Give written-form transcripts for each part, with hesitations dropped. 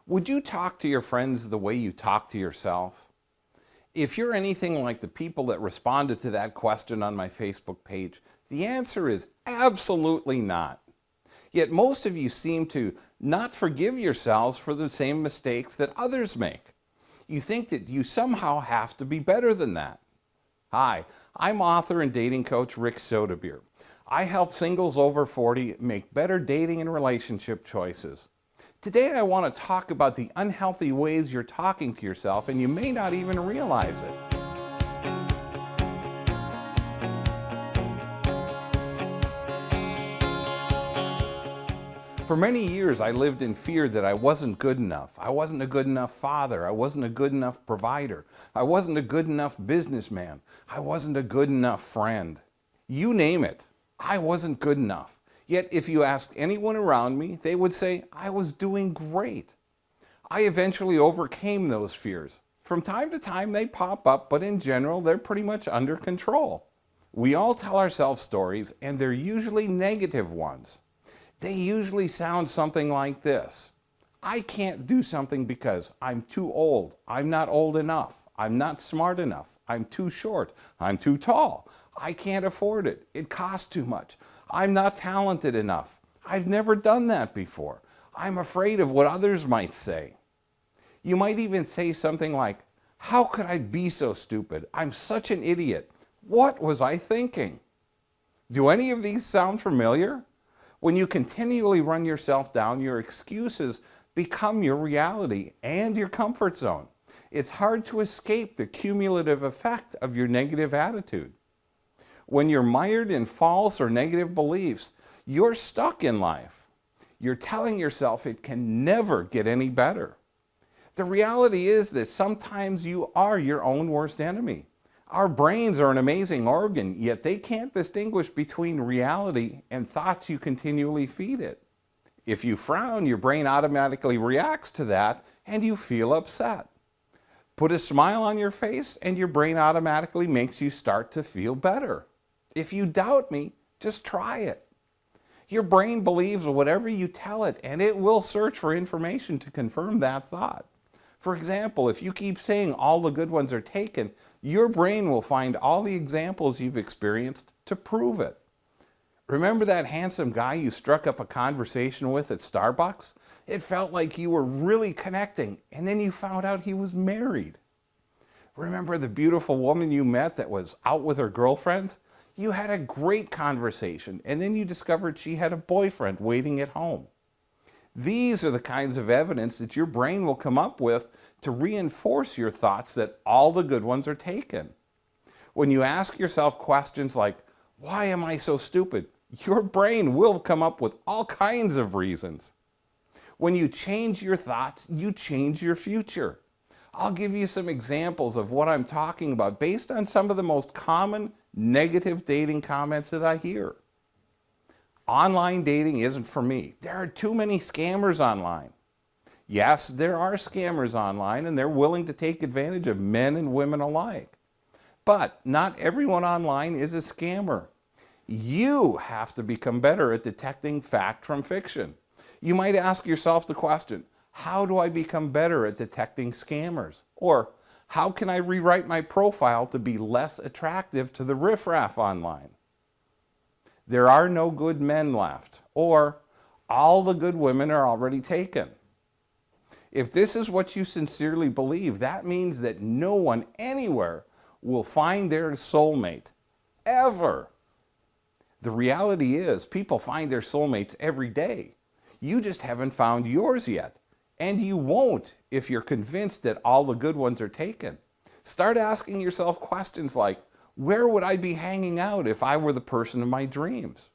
Would you talk to your friends the way you talk to yourself? If you're anything like the people that responded to that question on my Facebook page, the answer is absolutely not. Yet most of you seem to not forgive yourselves for the same mistakes that others make. You think that you somehow have to be better than that. Hi, I'm author and dating coach Rick Sodebeer. I help singles over 40 make better dating and relationship choices. Today I want to talk about the unhealthy ways you're talking to yourself and you may not even realize it. For many years I lived in fear that I wasn't good enough. I wasn't a good enough father. I wasn't a good enough provider. I wasn't a good enough businessman. I wasn't a good enough friend. You name it, I wasn't good enough. Yet if you asked anyone around me, they would say I was doing great. I eventually overcame those fears. From time to time they pop up, but in general they're pretty much under control. We all tell ourselves stories, and they're usually negative ones. They usually sound something like this. I can't do something because I'm too old. I'm not old enough. I'm not smart enough. I'm too short. I'm too tall. I can't afford it. It costs too much. I'm not talented enough. I've never done that before. I'm afraid of what others might say. You might even say something like, how could I be so stupid? I'm such an idiot. What was I thinking? Do any of these sound familiar? When you continually run yourself down, your excuses become your reality and your comfort zone. It's hard to escape the cumulative effect of your negative attitude. When you're mired in false or negative beliefs, you're stuck in life. You're telling yourself it can never get any better. The reality is that sometimes you are your own worst enemy. Our brains are an amazing organ, yet they can't distinguish between reality and thoughts you continually feed it. If you frown, your brain automatically reacts to that and you feel upset. Put a smile on your face and your brain automatically makes you start to feel better. If you doubt me, just try it. Your brain believes whatever you tell it, and it will search for information to confirm that thought. For example, if you keep saying all the good ones are taken, your brain will find all the examples you've experienced to prove it. Remember that handsome guy you struck up a conversation with at Starbucks? It felt like you were really connecting, and then you found out he was married. Remember the beautiful woman you met that was out with her girlfriends? You had a great conversation, and then you discovered she had a boyfriend waiting at home. These are the kinds of evidence that your brain will come up with to reinforce your thoughts that all the good ones are taken. When you ask yourself questions like, why am I so stupid? Your brain will come up with all kinds of reasons. When you change your thoughts, you change your future. I'll give you some examples of what I'm talking about based on some of the most common negative dating comments that I hear. Online dating isn't for me. There are too many scammers online. Yes, there are scammers online and they're willing to take advantage of men and women alike. But not everyone online is a scammer. You have to become better at detecting fact from fiction. You might ask yourself the question, how do I become better at detecting scammers? Or how can I rewrite my profile to be less attractive to the riffraff online? There are no good men left, or all the good women are already taken. If this is what you sincerely believe, that means that no one anywhere will find their soulmate, ever. The reality is, people find their soulmates every day. You just haven't found yours yet, and you won't if you're convinced that all the good ones are taken. Start asking yourself questions like, where would I be hanging out if I were the person of my dreams?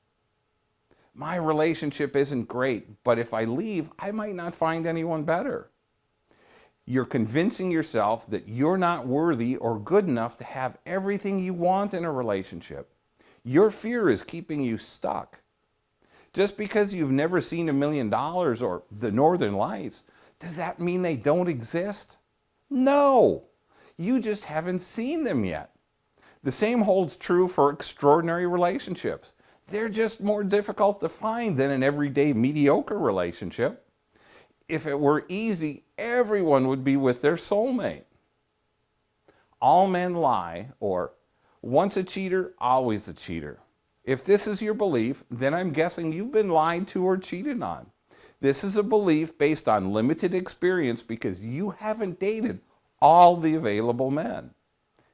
My relationship isn't great, but if I leave, I might not find anyone better. You're convincing yourself that you're not worthy or good enough to have everything you want in a relationship. Your fear is keeping you stuck. Just because you've never seen $1 million or the Northern Lights, does that mean they don't exist? No! You just haven't seen them yet. The same holds true for extraordinary relationships. They're just more difficult to find than an everyday mediocre relationship. If it were easy, everyone would be with their soulmate. All men lie, or once a cheater, always a cheater. If this is your belief, then I'm guessing you've been lied to or cheated on. This is a belief based on limited experience because you haven't dated all the available men.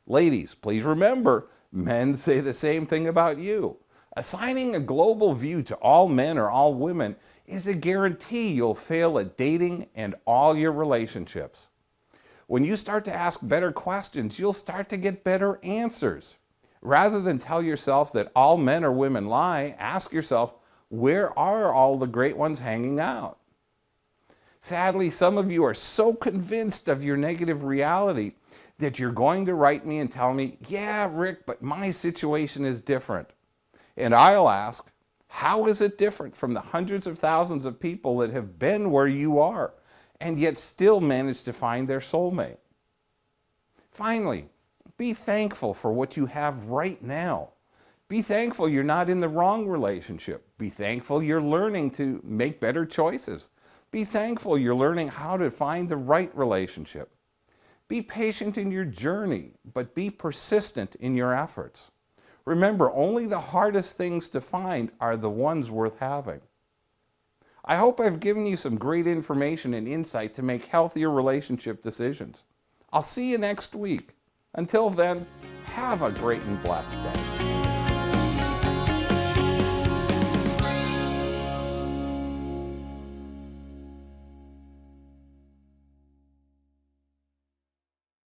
Ladies, please remember, men say the same thing about you. Assigning a global view to all men or all women is a guarantee you'll fail at dating and all your relationships. When you start to ask better questions, you'll start to get better answers. Rather than tell yourself that all men or women lie, ask yourself, where are all the great ones hanging out? Sadly, some of you are so convinced of your negative reality that you're going to write me and tell me, yeah, Rick, but my situation is different. And I'll ask, how is it different from the hundreds of thousands of people that have been where you are and yet still managed to find their soulmate? Finally, be thankful for what you have right now. Be thankful you're not in the wrong relationship. Be thankful you're learning to make better choices. Be thankful you're learning how to find the right relationship. Be patient in your journey, but be persistent in your efforts. Remember, only the hardest things to find are the ones worth having. I hope I've given you some great information and insight to make healthier relationship decisions. I'll see you next week. Until then, have a great and blessed day.